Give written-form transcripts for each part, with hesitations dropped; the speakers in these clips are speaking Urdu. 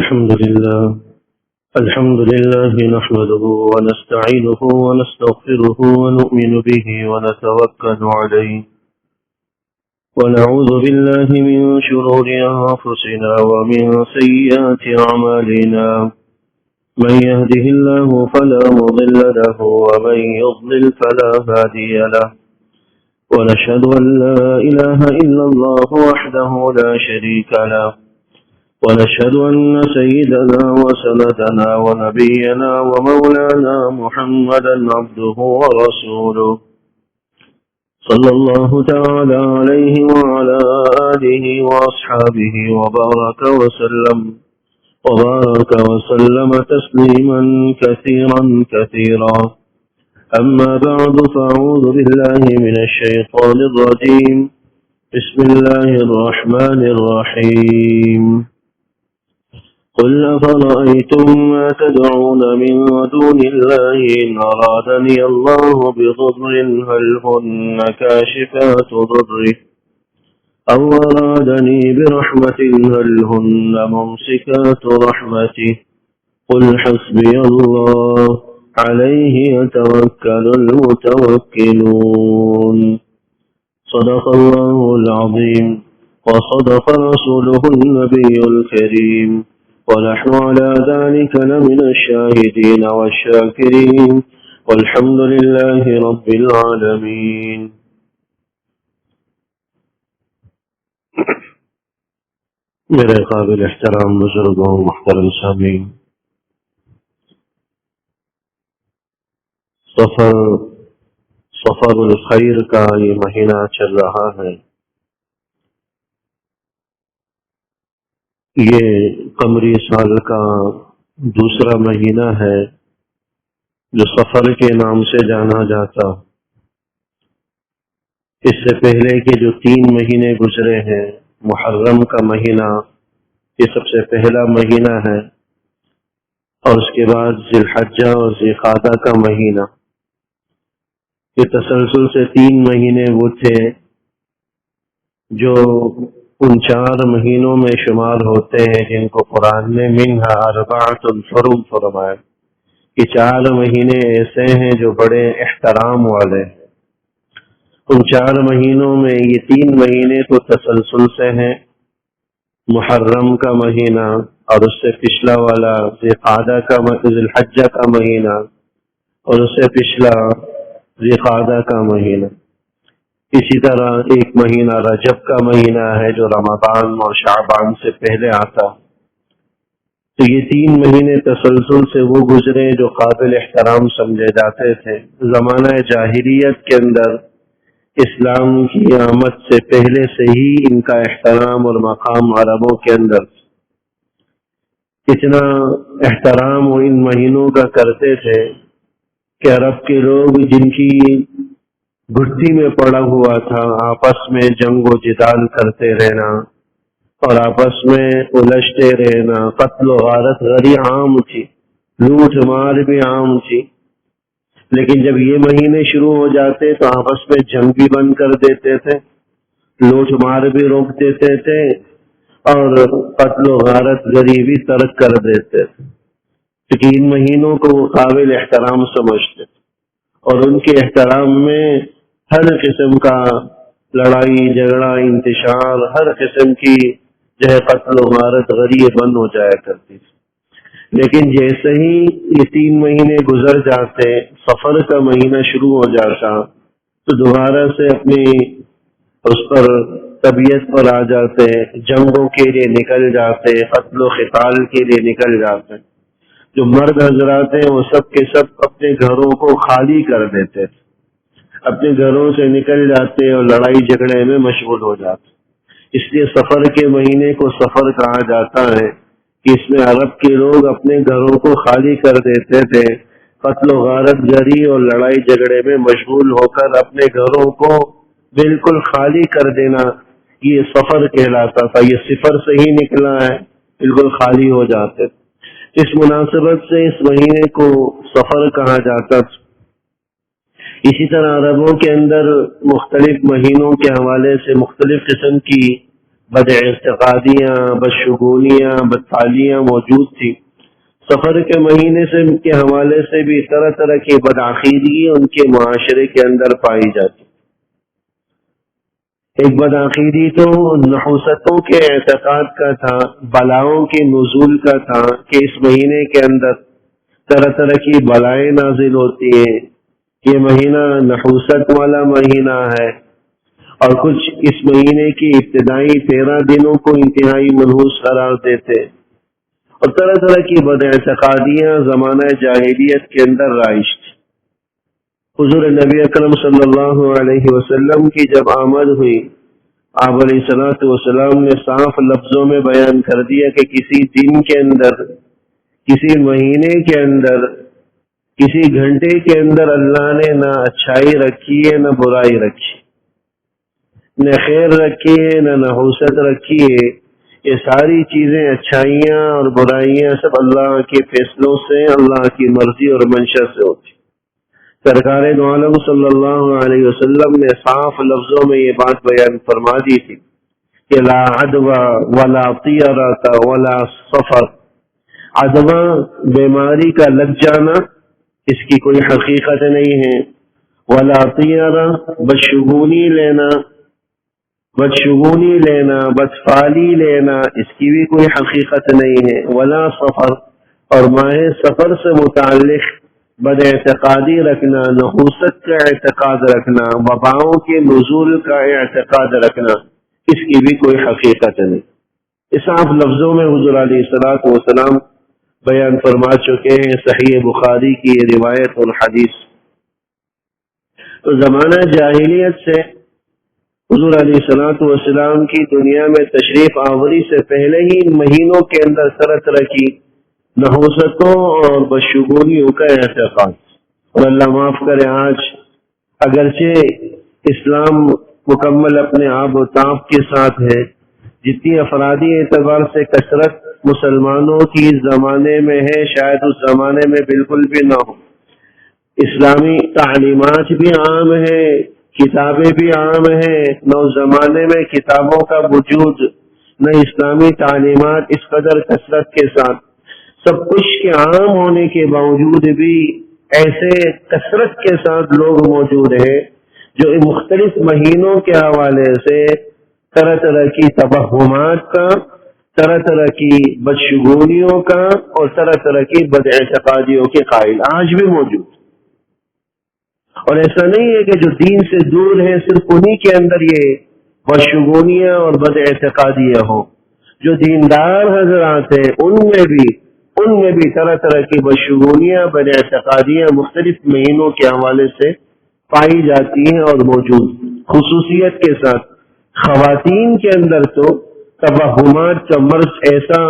الحمد لله نحمده ونستعينه ونستغفره ونؤمن به ونتوكل عليه ونعوذ بالله من شرور أنفسنا ومن سيئات أعمالنا من يهده الله فلا مضل له ومن يضلل فلا هادي له ونشهد أن لا إله إلا الله وحده لا شريك له ونشهد أن سيدنا وسندنا ونبينا ومولانا محمدا عبده ورسوله صلى الله تعالى عليه وعلى آله وأصحابه وبارك وسلم تسليما كثيرا أما بعد فأعوذ بالله من الشيطان الرجيم بسم الله الرحمن الرحيم قل أفرأيتم ما تدعون من دون الله إن أرادني الله بضر هل هن كاشفات ضره أو أرادني برحمة هل هن ممسكات رحمته قل حسبي الله عليه يتوكل المتوكلون صدق الله العظيم وصدق رسوله النبي الكريم ونحن على ذلك لمن الشاهدين والشاكرين والحمد لله رب العالمين. میرے قابل احترام بزرگوں محترم سامعین، سفر الخیر کا یہ مہینہ چل رہا ہے. یہ قمری سال کا دوسرا مہینہ ہے جو سفر کے نام سے جانا جاتا. اس سے پہلے کے جو 3 مہینے گزرے ہیں، محرم کا مہینہ یہ سب سے پہلا مہینہ ہے، اور اس کے بعد ذی الحجہ اور ذی القعدہ کا مہینہ. یہ تسلسل سے 3 مہینے وہ تھے جو ان 4 مہینوں میں شمار ہوتے ہیں جن کو قرآن نے منہا اربعۃ حرم فرمایا. یہ 4 مہینے ایسے ہیں جو بڑے احترام والے ہیں. ان 4 مہینوں میں یہ 3 مہینے تو تسلسل سے ہیں، محرم کا مہینہ اور اس سے پچھلا والا ذی الحجہ کا مہینہ اور اس سے پچھلا ذی القعدہ کا مہینہ. اسی طرح ایک مہینہ رجب کا مہینہ ہے جو رمضان اور شعبان سے پہلے آتا. تو یہ 3 مہینے تسلسل سے وہ گزرے جو قابل احترام سمجھے جاتے تھے. زمانہ جاہلیت کے اندر اسلام کی آمد سے پہلے سے ہی ان کا احترام اور مقام عربوں کے اندر اتنا احترام وہ ان مہینوں کا کرتے تھے کہ عرب کے لوگ جن کی گھٹی میں پڑا ہوا تھا آپس میں جنگ و جدال کرتے رہنا اور آپس میں الجھتے رہنا، قتل و غارت غری عام تھی، لوٹ مار بھی عام تھی. لیکن جب یہ مہینے شروع ہو جاتے تو آپس میں جنگ بھی بند کر دیتے تھے، لوٹ مار بھی روک دیتے تھے اور قتل و غارت غری بھی ترک کر دیتے تھے. کیونکہ ان مہینوں کو وہ قابل احترام سمجھتے تھے اور ان کے احترام میں ہر قسم کا لڑائی جھگڑا انتشار، ہر قسم کی جو ہے قتل و غارت غری بند ہو جایا کرتی تھی. لیکن جیسے ہی یہ 3 مہینے گزر جاتے، سفر کا مہینہ شروع ہو جاتا تو دوبارہ سے اپنی اس پر طبیعت پر آ جاتے، جنگوں کے لیے نکل جاتے، قتل و قتال کے لیے نکل جاتے. جو مرد حضرات ہیں وہ سب کے سب اپنے گھروں کو خالی کر دیتے تھے، اپنے گھروں سے نکل جاتے اور لڑائی جھگڑے میں مشغول ہو جاتے. اس لیے سفر کے مہینے کو سفر کہا جاتا ہے کہ اس میں عرب کے لوگ اپنے گھروں کو خالی کر دیتے تھے، قتل و غارت گری اور لڑائی جھگڑے میں مشغول ہو کر اپنے گھروں کو بالکل خالی کر دینا یہ سفر کہلاتا تھا. یہ صفر سے ہی نکلا ہے، بالکل خالی ہو جاتے. اس مناسبت سے اس مہینے کو سفر کہا جاتا تھا. اسی طرح عربوں کے اندر مختلف مہینوں کے حوالے سے مختلف قسم کی بد اعتقادیاں، بدشگونیاں، بدفعلیاں موجود تھی۔ سفر کے مہینے سے کے حوالے سے بھی طرح طرح کی بدعقیدگی ان کے معاشرے کے اندر پائی جاتی۔ ایک بدعقیدی تو نحوستوں کے اعتقاد کا تھا، بلاؤں کے نزول کا تھا کہ اس مہینے کے اندر طرح طرح کی بلائیں نازل ہوتی ہیں، یہ مہینہ نحوست والا مہینہ ہے، اور کچھ اس مہینے کی ابتدائی 13 دنوں کو انتہائی منحوس قرار دیتے، اور طرح طرح کی بد اعتقادیاں زمانہ جاہلیت کے اندر رائج تھی۔ حضور نبی اکرم صلی اللہ علیہ وسلم کی جب آمد ہوئی، آپ علیہ الصلوۃ والسلام نے صاف لفظوں میں بیان کر دیا کہ کسی دن کے اندر، کسی مہینے کے اندر، کسی گھنٹے کے اندر اللہ نے نہ اچھائی رکھی ہے نہ برائی رکھی، نہ خیر رکھی ہے نہ نحوست رکھی ہے۔ یہ ساری چیزیں، اچھائیاں اور برائیاں، سب اللہ کے فیصلوں سے، اللہ کی مرضی اور منشا سے ہوتی۔ سرکار دو عالم صلی اللہ علیہ وسلم نے صاف لفظوں میں یہ بات بیان فرما دی تھی کہ لا عدوى ولا طیرۃ ولا سفر، عدوہ بیماری کا لگ جانا اس کی کوئی حقیقت نہیں ہے، ولا طیرہ بدشگونی لینا، بدشگونی لینا، بدفعلی لینا، اس کی بھی کوئی حقیقت نہیں ہے، ولا سفر، اور ماہ سفر سے متعلق بد اعتقادی رکھنا، نحوست کا اعتقاد رکھنا، وباؤں کے نزول کا اعتقاد رکھنا، اس کی بھی کوئی حقیقت نہیں۔ اس صاف لفظوں میں حضور علیہ الصلوۃ والسلام بیان فرما چکے ہیں، صحیح بخاری کی روایت اور حدیث۔ تو زمانہ جاہلیت سے حضور علیہ الصلوۃ والسلام کی دنیا میں تشریف آوری سے پہلے ہی ان مہینوں کے اندر طرح طرح کی نحوستوں اور بدشگونیوں کا اعتقاد، اور اللہ معاف کرے آج اگرچہ اسلام مکمل اپنے آب و تاب کے ساتھ ہے، جتنی افرادی اعتبار سے کثرت مسلمانوں کی اس زمانے میں ہے، شاید اس زمانے میں بالکل بھی نہ ہو۔ اسلامی تعلیمات بھی عام ہیں، کتابیں بھی عام ہیں، نہ اس زمانے میں کتابوں کا وجود، نہ اسلامی تعلیمات اس قدر کثرت کے ساتھ، سب کچھ کے عام ہونے کے باوجود بھی ایسے کثرت کے ساتھ لوگ موجود ہیں جو ان مختلف مہینوں کے حوالے سے طرح طرح کی توہمات کا، طرح طرح کی بدشگونیوں کا اور طرح طرح کی بد اعتقادیوں کے قائل آج بھی موجود۔ اور ایسا نہیں ہے کہ جو دین سے دور ہیں صرف انہی کے اندر یہ بدشگونیاں اور بد اعتقادیاں ہوں، جو دیندار حضرات ہیں ان میں بھی طرح طرح کی بدشگونیاں، بد اعتقادیاں مختلف مہینوں کے حوالے سے پائی جاتی ہیں اور موجود، خصوصیت کے ساتھ خواتین کے اندر تو توہمات کا مرض ایسا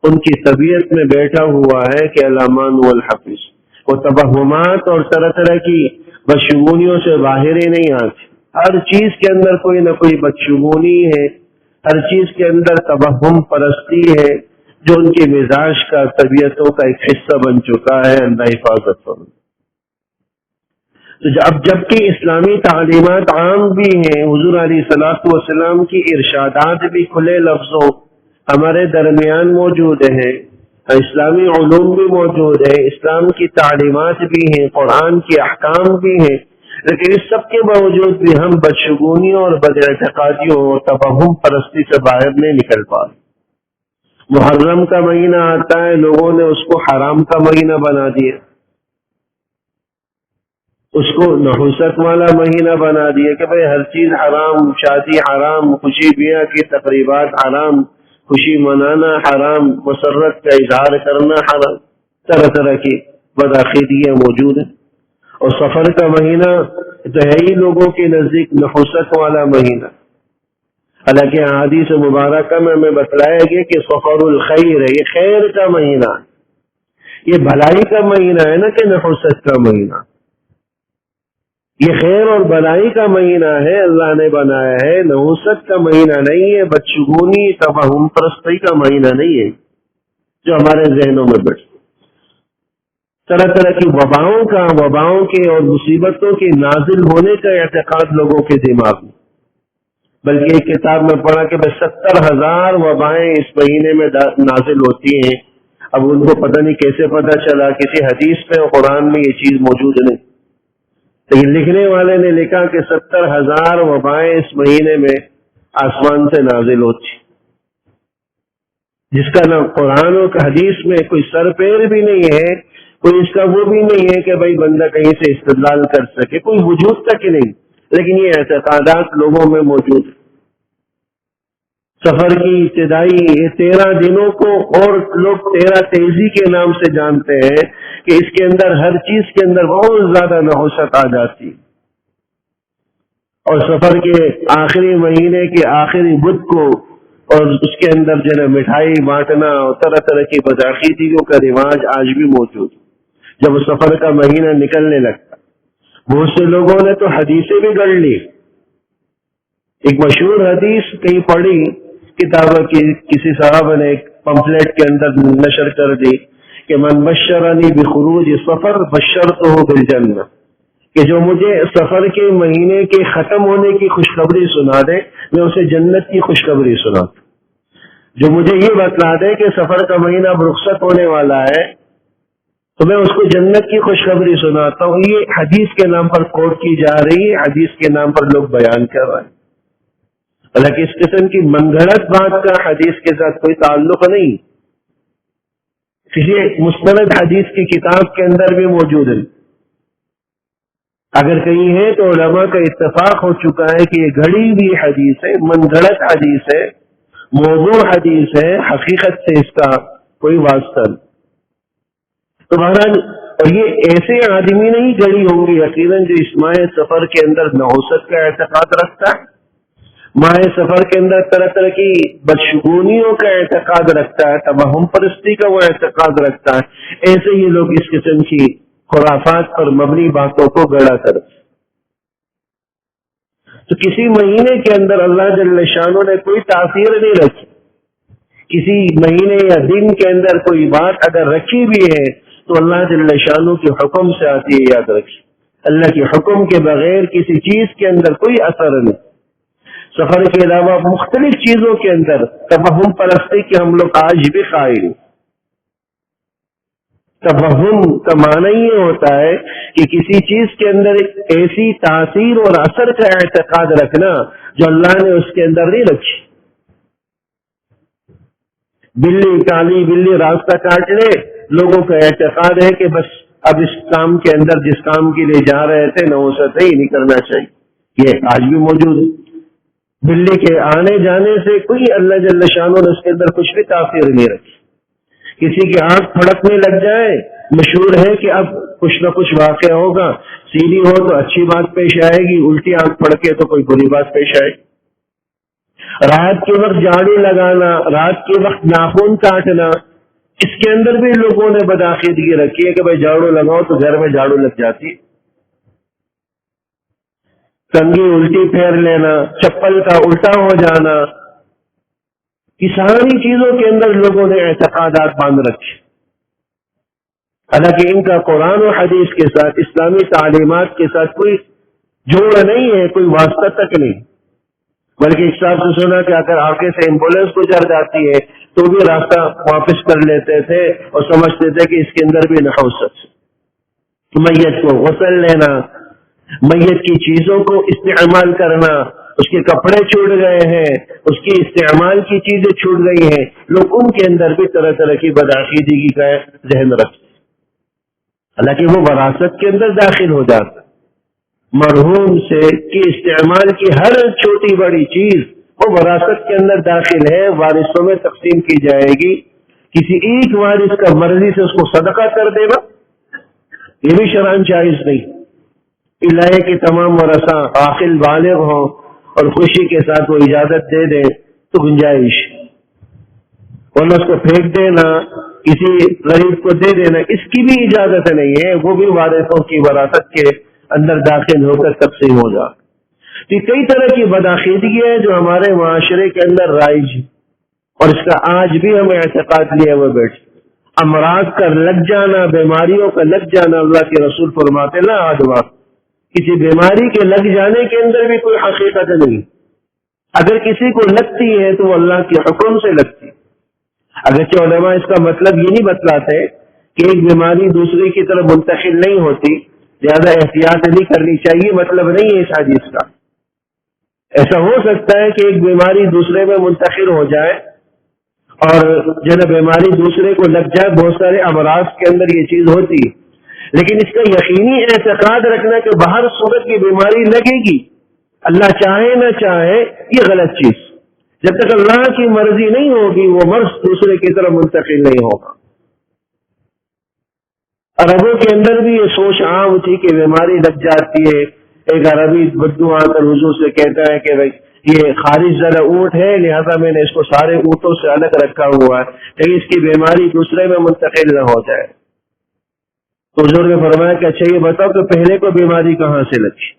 ان کی طبیعت میں بیٹھا ہوا ہے کہ الامان والحفظ، وہ توہمات اور طرح طرح کی بدشگونیوں سے باہر ہی نہیں آتی، ہر چیز کے اندر کوئی نہ کوئی بدشگونی ہے، ہر چیز کے اندر توہم پرستی ہے جو ان کے مزاج کا، طبیعتوں کا ایک حصہ بن چکا ہے۔ اللہ حفاظت فرمائے۔ تو جبکہ اسلامی تعلیمات عام بھی ہیں، حضور علیہ الصلوۃ والسلام کی ارشادات بھی کھلے لفظوں ہمارے درمیان موجود ہیں، اسلامی علوم بھی موجود ہیں، اسلام کی تعلیمات بھی ہیں، قرآن کے احکام بھی ہیں، لیکن اس سب کے باوجود بھی ہم بدشگونیوں اور بد اعتقادیوں اور توہم پرستی سے باہر نہیں نکل پاتے۔ محرم کا مہینہ آتا ہے، لوگوں نے اس کو حرام کا مہینہ بنا دیا، اس کو نحوست والا مہینہ بنا دیا کہ بھئی ہر چیز حرام، شادی حرام، خوشی بیاہ کی تقریبات حرام، خوشی منانا حرام، مسرت کا اظہار کرنا حرام، طرح طرح کی بدعقیدیاں موجود ہیں۔ اور سفر کا مہینہ تو ہے ہی لوگوں کے نزدیک نحوست والا مہینہ، حالانکہ احادیث مبارکہ میں ہمیں بتلایا گیا کہ سفر الخیر ہے، یہ خیر کا مہینہ ہے، یہ بھلائی کا مہینہ ہے، نہ کہ نحوست کا مہینہ، یہ خیر اور بھلائی کا مہینہ ہے، اللہ نے بنایا ہے، نحوست کا مہینہ نہیں ہے، بدشگونی توہم پرستی کا مہینہ نہیں ہے جو ہمارے ذہنوں میں بیٹھے۔ طرح طرح کی وباؤں کے اور مصیبتوں کے نازل ہونے کا اعتقاد لوگوں کے دماغ میں، بلکہ ایک کتاب میں پڑھا کہ 70,000 وبائیں اس مہینے میں نازل ہوتی ہیں. اب ان کو پتہ نہیں کیسے پتہ چلا، کسی حدیث میں اور قرآن میں یہ چیز موجود نہیں. لیکن لکھنے والے نے لکھا کہ 70,000 وبائیں اس مہینے میں آسمان سے نازل ہوتی، جس کا نہ قرآن و حدیث میں کوئی سر پیر بھی نہیں ہے، کوئی اس کا وہ بھی نہیں ہے کہ بھائی بندہ کہیں سے استدلال کر سکے، کوئی وجود تک ہی نہیں. لیکن یہ اعتقادات لوگوں میں موجود ہیں. سفر کی ابتدائی 13 دنوں کو اور لوگ 13 تیزی کے نام سے جانتے ہیں کہ اس کے اندر ہر چیز کے اندر بہت زیادہ نحوست آ جاتی. اور سفر کے آخری مہینے کے آخری بدھ کو اور اس کے اندر جو ہے مٹھائی بانٹنا اور طرح طرح کی بدعقیدگیوں کا رواج آج بھی موجود. جب وہ سفر کا مہینہ نکلنے لگتا، بہت سے لوگوں نے تو حدیثیں بھی گڑھ لی. ایک مشہور حدیث کہیں پڑھی کتاب کی، کسی صاحب نے ایک پمفلیٹ کے اندر نشر کر دی کہ من بشرنی بخروج سفر بشرتہ بالجنہ، کہ جو مجھے سفر کے مہینے کے ختم ہونے کی خوشخبری سنا دے میں اسے جنت کی خوشخبری سناتا. جو مجھے یہ بتلا دے کہ سفر کا مہینہ اب رخصت ہونے والا ہے تو میں اس کو جنت کی خوشخبری سناتا ہوں. یہ حدیث کے نام پر کوٹ کی جا رہی ہے، حدیث کے نام پر لوگ بیان کر رہے ہیں. حالانکہ اس قسم کی من گھڑت بات کا حدیث کے ساتھ کوئی تعلق نہیں. کسی مستند حدیث کی کتاب کے اندر بھی موجود ہے. اگر کہیں ہے تو علماء کا اتفاق ہو چکا ہے کہ یہ گھڑی ہوئی حدیث ہے، من گھڑت حدیث ہے، موضوع حدیث ہے، حقیقت سے اس کا کوئی واسطہ نہیں. تو بہرحال اور یہ ایسے آدمی نہیں گھڑی ہوں گی یقیناً جو اس ماہ سفر کے اندر نحوست کا اعتقاد رکھتا ہے، ماہ سفر کے اندر طرح طرح کی بدشگونیوں کا اعتقاد رکھتا ہے، توہم پرستی کا وہ اعتقاد رکھتا ہے. ایسے ہی لوگ اس قسم کی خرافات پر مبنی باتوں کو گڑا کرتے. تو کسی مہینے کے اندر اللہ جل شانہ نے کوئی تاثیر نہیں رکھی. کسی مہینے یا دن کے اندر کوئی بات اگر رکھی بھی ہے تو اللہ جل شانہ کے حکم سے آتی ہے. یاد رکھیے اللہ کے حکم کے بغیر کسی چیز کے اندر کوئی اثر نہیں. سفر کے علاوہ مختلف چیزوں کے اندر توہم پرستی کے ہم لوگ آج بھی قائل ہیں. توہم کا معنی یہ ہوتا ہے کہ کسی چیز کے اندر ایک ایسی تاثیر اور اثر کا اعتقاد رکھنا جو اللہ نے اس کے اندر نہیں رکھی. بلی کالی بلی راستہ کاٹ لے، لوگوں کا اعتقاد ہے کہ بس اب اس کام کے اندر جس کام کے لیے جا رہے تھے نحوست ہی نہیں کرنا چاہیے. یہ آج بھی موجود ہے. بلی کے آنے جانے سے کوئی اللہ جل شانہ نے اس کے اندر کچھ بھی تاثیر نہیں رکھی. کسی کی آنکھ پھڑکنے لگ جائے، مشہور ہے کہ اب کچھ نہ کچھ واقع ہوگا، سیدھی ہو تو اچھی بات پیش آئے گی، الٹی آنکھ پھڑکے تو کوئی بری بات پیش آئے گی. رات کے وقت جھاڑو لگانا، رات کے وقت ناخن کاٹنا، اس کے اندر بھی لوگوں نے بدعقیدگی رکھی ہے کہ بھائی جھاڑو لگاؤ تو گھر میں جھاڑو لگ جاتی. کنگھی الٹی پھیر لینا، چپل کا الٹا ہو جانا، یہ ساری چیزوں کے اندر لوگوں نے اعتقادات باندھ رکھے. حالانکہ ان کا قرآن و حدیث کے ساتھ، اسلامی تعلیمات کے ساتھ کوئی جوڑ نہیں ہے، کوئی واسطہ تک نہیں. بلکہ ایک صاحب سے سنا کہ اگر آگے سے ایمبولینس گزر جاتی ہے تو بھی راستہ واپس کر لیتے تھے اور سمجھتے تھے کہ اس کے اندر بھی نحوست. میت کو غسل لینا، میت کی چیزوں کو استعمال کرنا، اس کے کپڑے چھوٹ گئے ہیں، اس کی استعمال کی چیزیں چھوٹ گئی ہیں، لوگ ان کے اندر بھی طرح طرح کی بدعقیدگی کا ذہن رکھتے. حالانکہ وہ وراثت کے اندر داخل ہو جاتا. مرحوم سے کی استعمال کی ہر چھوٹی بڑی چیز وہ وراثت کے اندر داخل ہے، وارثوں میں تقسیم کی جائے گی. کسی ایک وارث کا مرضی سے اس کو صدقہ کر دے گا یہ بھی شرعاً جائز نہیں. الہی کے تمام ورثہ عاقل بالغ ہوں اور خوشی کے ساتھ وہ اجازت دے دیں تو گنجائش، ورنہ اس کو پھینک دینا، کسی غریب کو دے دینا، اس کی بھی اجازت نہیں ہے. وہ بھی وارثوں کی وراثت کے اندر داخل ہو کر تقسیم ہو جائے. تو کئی طرح کی بدعقیدگی ہے جو ہمارے معاشرے کے اندر رائج ہے اور اس کا آج بھی ہم اعتقاد لیے ہوئے بیٹھے. امراض کا لگ جانا، بیماریوں کا لگ جانا، اللہ کے رسول فرماتے لا عدویٰ، کسی بیماری کے لگ جانے کے اندر بھی کوئی حقیقت نہیں. اگر کسی کو لگتی ہے تو وہ اللہ کے حکم سے لگتی. اگرچہ علماء اس کا مطلب یہ نہیں بتلاتے کہ ایک بیماری دوسرے کی طرف منتقل نہیں ہوتی زیادہ احتیاط نہیں کرنی چاہیے، مطلب نہیں ہے اس حدیث کا. ایسا ہو سکتا ہے کہ ایک بیماری دوسرے میں منتقل ہو جائے اور جو بیماری دوسرے کو لگ جائے، بہت سارے امراض کے اندر یہ چیز ہوتی، لیکن اس کا یقینی اعتقاد رکھنا کہ باہر صورت کی بیماری لگے گی، اللہ چاہے نہ چاہے، یہ غلط چیز. جب تک اللہ کی مرضی نہیں ہوگی وہ مرض دوسرے کی طرف منتقل نہیں ہوگا. عربوں کے اندر بھی یہ سوچ عام تھی کہ بیماری لگ جاتی ہے. ایک عربی بدو آ کر حضور سے کہتا ہے کہ بھائی یہ خارج ذرا اونٹ ہے، لہذا میں نے اس کو سارے اونٹوں سے الگ رکھا ہوا ہے لیکن اس کی بیماری دوسرے میں منتقل نہ ہو جائے. تو حضور نے فرمایا کہ اچھا یہ بتاؤ کہ پہلے کو بیماری کہاں سے لگی؟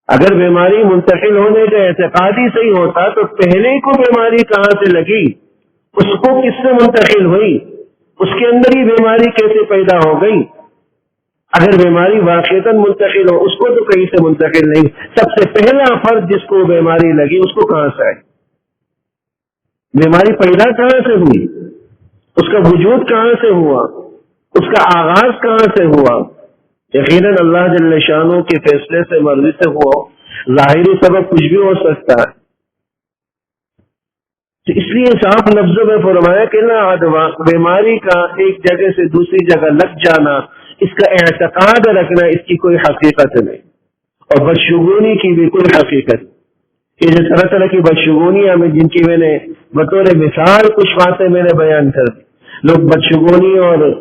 اگر بیماری منتقل ہونے کا اعتقاد ہی صحیح ہوتا تو پہلے کو بیماری کہاں سے لگی، اس کو کس سے منتقل ہوئی، اس کے اندر ہی بیماری کیسے پیدا ہو گئی؟ اگر بیماری واقعتاً منتقل ہو اس کو تو کہیں سے منتقل نہیں. سب سے پہلا فرد جس کو بیماری لگی اس کو کہاں سے آئی؟ بیماری پیدا کہاں سے ہوئی، اس کا وجود کہاں سے ہوا، اس کا آغاز کہاں سے ہوا؟ یقیناً اللہ جل شانہ کے فیصلے سے، مرضی سے ہوا. ظاہری سبب کچھ بھی ہو سکتا ہے. تو اس لیے صاف لفظوں میں فرمایا کہ نہ بیماری کا ایک جگہ سے دوسری جگہ لگ جانا، اس کا اعتقاد رکھنا، اس کی کوئی حقیقت نہیں. اور بدشگونی کی بھی کوئی حقیقت. یہ جو طرح طرح کی بدشگونیاں جن کی میں نے بطور مثال کچھ باتیں میں نے بیان کر دی. لوگ بدشگونی اور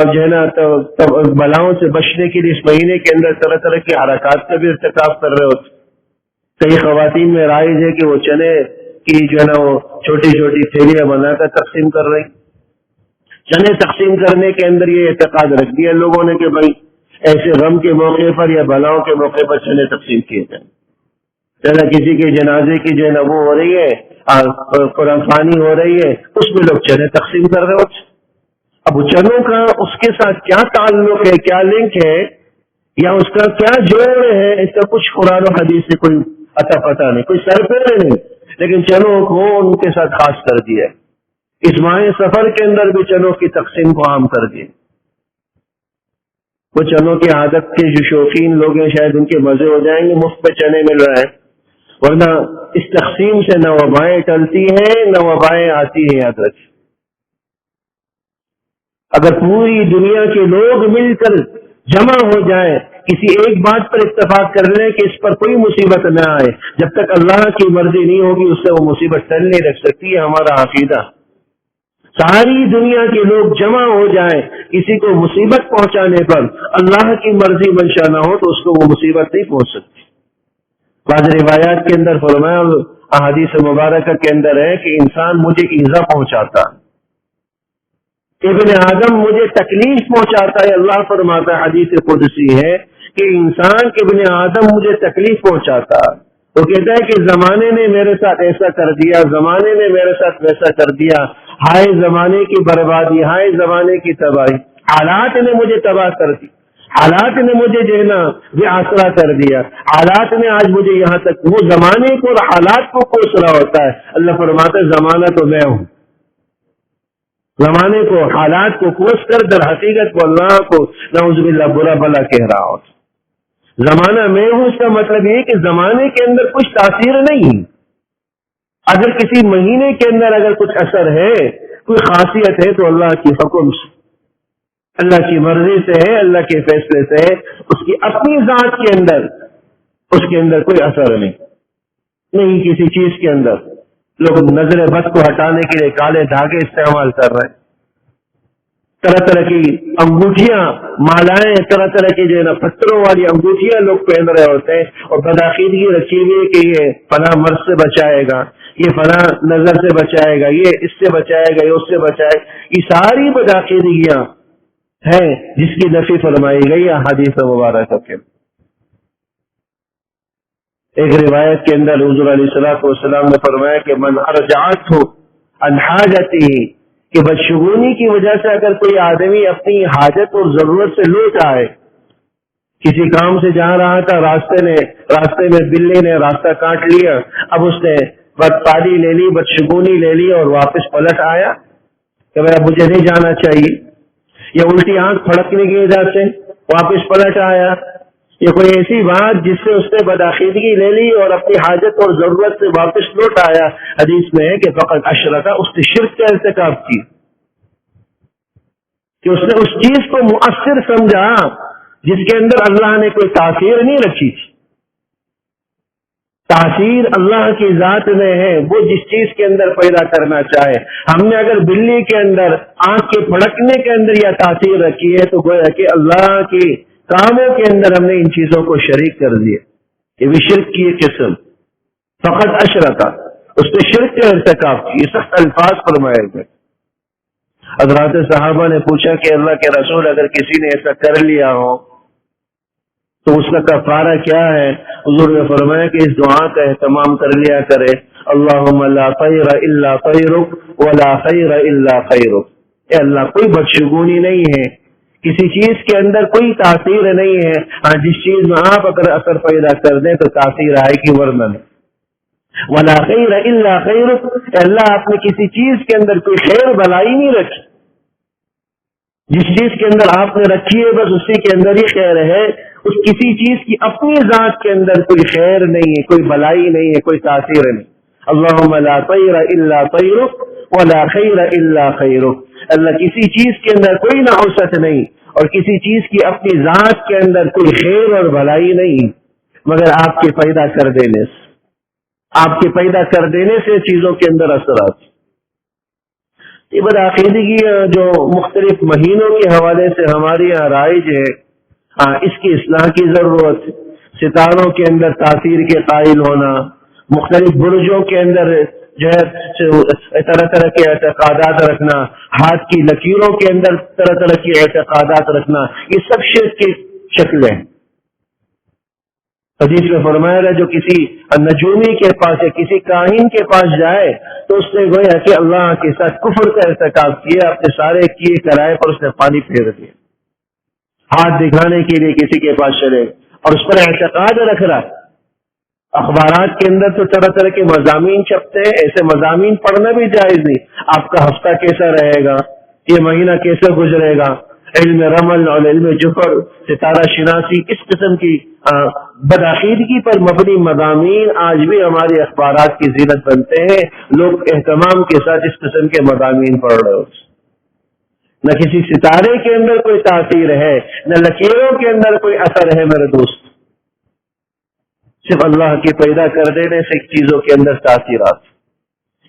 جو ہے نا بلاؤں سے بچنے کے لیے اس مہینے کے اندر طرح طرح کی حرکات کا بھی ارتکاب کر رہے ہوتے. کئی خواتین میں رائج ہے کہ وہ چنے کی جو ہے نا وہ چھوٹی چھوٹی تھیلیاں بنا کر تقسیم کر رہی. چنے تقسیم کرنے کے اندر یہ اعتقاد رکھ دیا لوگوں نے کہ بھائی ایسے غم کے موقع پر یا بلاؤں کے موقع پر چنے تقسیم کیے جائیں. چنا کسی کے جنازے کی جو ہے نا وہ ہو رہی ہے، قرآن خوانی ہو رہی ہے، اس میں لوگ چنے تقسیم کر رہے ہوتے. اب چنوں کا اس کے ساتھ کیا تعلق ہے، کیا لنک ہے، یا اس کا کیا جوڑ ہے، اس کا کچھ قرآن و حدیث سے کوئی اتا پتہ نہیں، کوئی سر پہ نہیں. لیکن چنوں کو ان کے ساتھ خاص کر دیا. اس ماہ سفر کے اندر بھی چنوں کی تقسیم کو عام کر دیا. وہ چنوں کی عادت کے جو شوقین لوگ ہیں شاید ان کے مزے ہو جائیں گے، مفت پہ چنے مل رہے ہیں، ورنہ اس تقسیم سے نہ وبائیں ٹلتی ہیں نہ وبائیں آتی ہیں. یاد رکھیں، اگر پوری دنیا کے لوگ مل کر جمع ہو جائیں، کسی ایک بات پر اتفاق کر لیں کہ اس پر کوئی مصیبت نہ آئے، جب تک اللہ کی مرضی نہیں ہوگی اس سے وہ مصیبت ٹل نہیں رکھ سکتی. ہے ہمارا عقیدہ. ساری دنیا کے لوگ جمع ہو جائیں، کسی کو مصیبت پہنچانے پر اللہ کی مرضی منشا نہ ہو تو اس کو وہ مصیبت نہیں پہنچ سکتی. بعض روایات کے اندر فرمایا، احادیث مبارکہ کے اندر ہے کہ انسان مجھے ایذا پہنچاتا، ابن آدم مجھے تکلیف پہنچاتا ہے. اللہ فرماتا ہے، حدیث قدسی ہے کہ انسان ابن آدم مجھے تکلیف پہنچاتا. وہ کہتا ہے کہ زمانے نے میرے ساتھ ایسا کر دیا، زمانے نے میرے ساتھ ویسا کر دیا، ہائے زمانے کی بربادی، ہائے زمانے کی تباہی. حالات نے مجھے تباہ کر دی، حالات نے مجھے جو ہے نا بے آسرا کر دیا، حالات نے آج مجھے یہاں تک. وہ زمانے کو اور حالات کو کوس رہا ہوتا ہے. اللہ فرماتا ہے زمانہ تو میں ہوں. زمانے کو، حالات کو کوس کر در حقیقت کو اللہ کو نعوذ باللہ برا بلا کہہ رہا ہوتا. زمانہ میں ہوں اس کا مطلب یہ کہ زمانے کے اندر کچھ تاثیر نہیں. اگر کسی مہینے کے اندر اگر کچھ اثر ہے، کوئی خاصیت ہے تو اللہ کی حکم سے، اللہ کی مرضی سے ہے، اللہ کے فیصلے سے ہے. اس کی اپنی ذات کے اندر اس کے اندر کوئی اثر نہیں. کسی چیز کے اندر لوگ نظر بد کو ہٹانے کے لیے کالے دھاگے استعمال کر رہے ہیں، طرح طرح کی انگوٹھیاں، مالائیں، طرح طرح کی جو ہے نا پتھروں والی انگوٹھیاں لوگ پہن رہے ہوتے ہیں، اور بدعقیدگی رکھی ہوئی کہ یہ فلاں مرض سے بچائے گا، یہ فلاں نظر سے بچائے گا، یہ اس سے بچائے گا، یہ اس سے بچائے گا. یہ ساری بدعقیدگیاں ہیں جس کی نفی فرمائی گئی احادیث مبارکہ کے. ایک روایت کے اندر حضور علیہ الصلوۃ والسلام نے فرمایا کہ من ارجعته عن حاجته، کہ بدشگونی کی وجہ سے اگر کوئی آدمی اپنی حاجت اور ضرورت سے لوٹ آئے، کسی کام سے جا رہا تھا، راستے میں بلی نے راستہ کاٹ لیا، اب اس نے بدپالی لے لی، بدشگونی لے لی اور واپس پلٹ آیا کہ بھائی اب مجھے نہیں جانا چاہیے، یا الٹی آنکھ پھڑکنے کی وجہ سے واپس پلٹ آیا، یا کوئی ایسی بات جس سے اس نے بدعقیدگی لے لی اور اپنی حاجت اور ضرورت سے واپس لوٹ آیا۔ حدیث میں ہے کہ فقط اشرکا، اس نے شرک کا ارتکاب کی، کہ اس نے اس چیز کو مؤثر سمجھا جس کے اندر اللہ نے کوئی تاثیر نہیں رکھی تھی۔ تاثیر اللہ کی ذات میں ہے، وہ جس چیز کے اندر پیدا کرنا چاہے۔ ہم نے اگر بلی کے اندر آنکھ کے پھڑکنے کے اندر یا تاثیر رکھی ہے تو گویا کہ اللہ کے کاموں کے اندر ہم نے ان چیزوں کو شریک کر دیا، یہ بھی شرک کی ایک قسم۔ فقط اشرکا، اس نے شرک کا ارتکاب کی، یہ سخت الفاظ فرمائے گئے۔ حضرات صحابہ نے پوچھا کہ اللہ کے رسول اگر کسی نے ایسا کر لیا ہو تو اس کا کفارہ کیا ہے؟ حضور نے فرمایا کہ اس دعا کا اہتمام کر لیا کرے، اللہم لا خیر الا خیرک ولا خیر الا خیرک، اے اللہ کوئی بدشگونی نہیں ہے، کسی چیز کے اندر کوئی تاثیر نہیں ہے، ہاں جس چیز میں آپ اگر اثر پیدا کر دیں تو تاثیر آئے گی، ورنہ نہیں۔ ولا خیر الا خیرک، اے اللہ آپ نے کسی چیز کے اندر کوئی خیر بلائی نہیں رکھی، جس چیز کے اندر آپ نے رکھی ہے بس اسی کے اندر ہی خیر ہے، اس کسی چیز کی اپنی ذات کے اندر کوئی خیر نہیں ہے، کوئی بلائی نہیں ہے، کوئی تاثیر نہیں۔ اللہم لا خیر الا خیرک ولا خیر الا خیرک، اللہ کسی چیز کے اندر کوئی نحوست نہیں اور کسی چیز کی اپنی ذات کے اندر کوئی خیر اور بھلائی نہیں مگر آپ کے پیدا کر دینے سے، آپ کے پیدا کر دینے سے چیزوں کے اندر اثرات۔ یہ بدعقیدگی جو مختلف مہینوں کے حوالے سے ہماری یہاں رائج ہے، اس کی اصلاح کی ضرورت۔ ستاروں کے اندر تاثیر کے قائل ہونا، مختلف برجوں کے اندر جو ہے طرح طرح کے اعتقادات رکھنا، ہاتھ کی لکیروں کے اندر طرح طرح کے اعتقادات رکھنا، یہ سب شرک کی شکلیں۔ حدیث میں فرمایا ہے جو کسی نجومی کے پاس یا کسی کاہن کے پاس جائے تو اس نے گویا کہ اللہ کے ساتھ کفر کا ارتکاب کیا، اپنے سارے کیے کرائے پر اس نے پانی پھیر دیا۔ ہاتھ دکھانے کے لیے کسی کے پاس چلے اور اس پر اعتقاد رکھ رہا۔ اخبارات کے اندر تو طرح طرح کے مضامین چھپتے ہیں، ایسے مضامین پڑھنا بھی جائز نہیں۔ آپ کا ہفتہ کیسا رہے گا، یہ مہینہ کیسے گزرے گا، علم رمل اور علم جوہر، ستارہ شناسی، اس قسم کی بدعقیدگی پر مبنی مضامین آج بھی ہمارے اخبارات کی زینت بنتے ہیں۔ لوگ اہتمام کے ساتھ اس قسم کے مضامین پڑھ رہے ہوتے، نہ کسی ستارے کے اندر کوئی تاثیر ہے، نہ لکیروں کے اندر کوئی اثر ہے۔ میرے دوست، صرف اللہ کی پیدا کر دینے سے چیزوں کے اندر تاثیرات،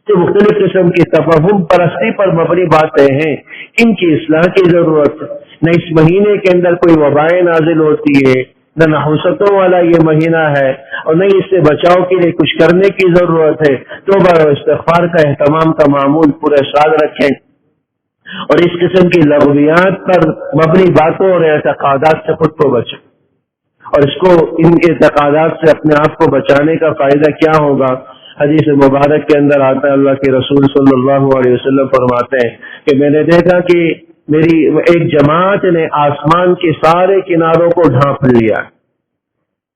جو مختلف قسم کی تفہم پرستی پر مبنی باتیں ہیں، ان کی اصلاح کی ضرورت۔ نہ اس مہینے کے اندر کوئی وبائیں نازل ہوتی ہے، نہ نحوستوں والا یہ مہینہ ہے، اور نہ اس سے بچاؤ کے لیے کچھ کرنے کی ضرورت ہے۔ توبہ و استغفار کا اہتمام کا معمول پورے سال رکھیں اور اس قسم کی لغویات پر مبنی باتوں اور اعتقادات سے خود کو بچیں۔ اور اس کو ان اعتقادات سے اپنے آپ کو بچانے کا فائدہ کیا ہوگا؟ حدیث مبارک کے اندر آتا ہے، اللہ کے رسول صلی اللہ علیہ وسلم فرماتے ہیں کہ میں نے دیکھا کہ میری ایک جماعت نے آسمان کے سارے کناروں کو ڈھانپ لیا۔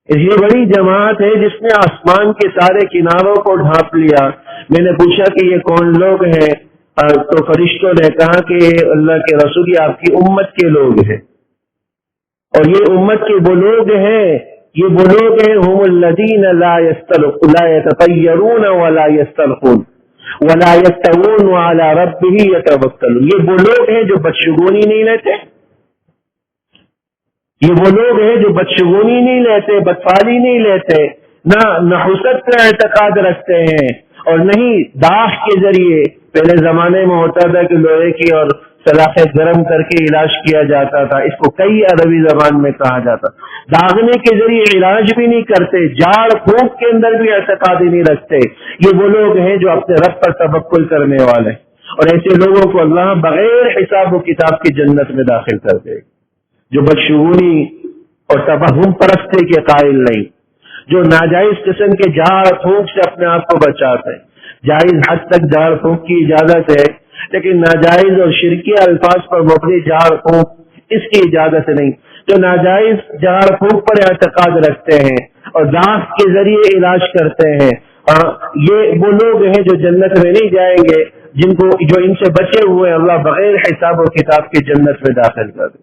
یہ بڑی جماعت ہے جس نے آسمان کے سارے کناروں کو ڈھانپ لیا۔ میں نے پوچھا کہ یہ کون لوگ ہیں؟ تو فرشتوں نے کہا کہ اللہ کے رسول یہ آپ کی امت کے لوگ ہیں، اور یہ امت کے وہ لوگ ہیں، یہ وہ لوگ ہیں ہم الذین لا یتطیرون ولا یسترقون ولا یستوون وعلی ربہ یتوکلون۔ یہ وہ لوگ ہیں جو بدشگونی نہیں لیتے، یہ وہ لوگ ہیں جو بدشگونی نہیں لیتے، بدفعلی نہیں لیتے، نہ نحوست کا اعتقاد رکھتے ہیں، اور نہیں داغ کے ذریعے۔ پہلے زمانے میں ہوتا تھا کہ لوہے کی اور سلاخیں گرم کر کے علاج کیا جاتا تھا، اس کو کئی عربی زبان میں کہا جاتا۔ داغنے کے ذریعے علاج بھی نہیں کرتے، جاڑ پھونک کے اندر بھی اعتقاد نہیں رکھتے۔ یہ وہ لوگ ہیں جو اپنے رب پر توکل کرنے والے، اور ایسے لوگوں کو اللہ بغیر حساب و کتاب کی جنت میں داخل کر دے، جو بدشگونی اور تبہم پرستی کے قائل نہیں، جو ناجائز قسم کے جاڑ پھونک سے اپنے آپ کو بچاتے ہیں۔ جائز حد تک جاڑ پھونک کی اجازت ہے، لیکن ناجائز اور شرکی الفاظ پر مبنی جاڑ پھونک اس کی اجازت نہیں. جو ناجائز جھاڑ پھونک پر اعتقاد رکھتے ہیں اور دانت کے ذریعے علاج کرتے ہیں، یہ وہ لوگ ہیں جو جنت میں نہیں جائیں گے. جو ان سے بچے ہوئے اللہ بغیر حساب و کتاب کے جنت میں داخل کر دیں.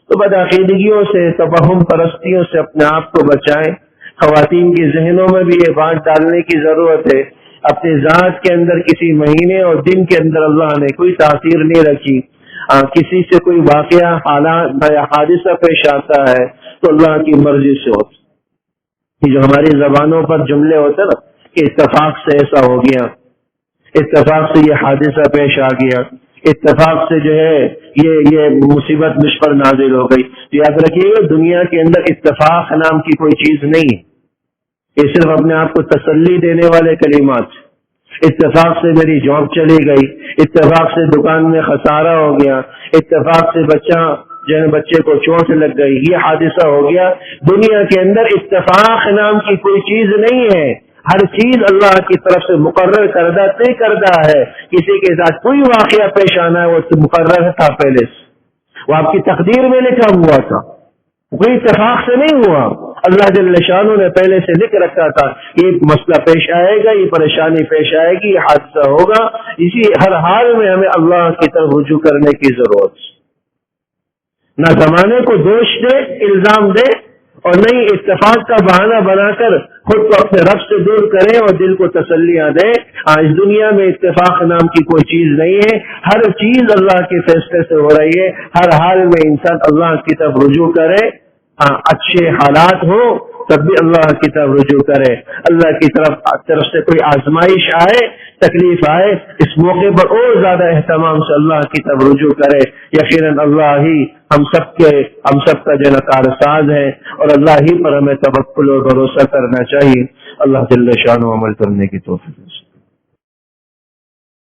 تو بدعقیدگیوں سے، توہم پرستیوں سے اپنے آپ کو بچائیں. خواتین کے ذہنوں میں بھی یہ بات ڈالنے کی ضرورت ہے، اپنے ذات کے اندر کسی مہینے اور دن کے اندر اللہ نے کوئی تاثیر نہیں رکھی. کسی سے کوئی واقعہ حالات یا حادثہ پیش آتا ہے تو اللہ کی مرضی سے ہوتا. جو ہماری زبانوں پر جملے ہوتے نا کہ اتفاق سے ایسا ہو گیا، اتفاق سے یہ حادثہ پیش آ گیا، اتفاق سے جو ہے یہ مصیبت مجھ پر نازل ہو گئی. تو یاد رکھیے گا دنیا کے اندر اتفاق نام کی کوئی چیز نہیں ہے. یہ صرف اپنے آپ کو تسلی دینے والے کلمات. اتفاق سے میری جاب چلی گئی، اتفاق سے دکان میں خسارہ ہو گیا، اتفاق سے بچے کو چوٹ لگ گئی، یہ حادثہ ہو گیا. دنیا کے اندر اتفاق نام کی کوئی چیز نہیں ہے. ہر چیز اللہ کی طرف سے مقرر کردہ طے کردہ ہے. کسی کے ساتھ کوئی واقعہ پیش آنا ہے وہ مقرر تھا پہلے سے، وہ آپ کی تقدیر میں لکھا ہوا تھا، کوئی اتفاق سے نہیں ہوا. اللہ جل شانہ نے پہلے سے لکھ رکھا تھا یہ مسئلہ پیش آئے گا، یہ پریشانی پیش آئے گی، یہ حادثہ ہوگا. اسی ہر حال میں ہمیں اللہ کی طرف رجوع کرنے کی ضرورت. نہ زمانے کو دوش دے، الزام دے، اور نہ ہی اتفاق کا بہانہ بنا کر خود کو اپنے رب سے دور کریں اور دل کو تسلیاں دیں. اس دنیا میں اتفاق نام کی کوئی چیز نہیں ہے. ہر چیز اللہ کے فیصلے سے ہو رہی ہے. ہر حال میں انسان اللہ کی طرف رجوع کرے. اچھے حالات ہو تب بھی اللہ کی طرف رجوع کرے. اللہ کی طرف سے کوئی آزمائش آئے، تکلیف آئے، اس موقع پر اور زیادہ اہتمام سے اللہ کی طرف رجوع کرے. یقیناً اللہ ہی ہم سب کا جو کارساز ہے اور اللہ ہی پر ہمیں توکل اور بھروسہ کرنا چاہیے. اللہ جل شانہ عمل کرنے کی توفیق.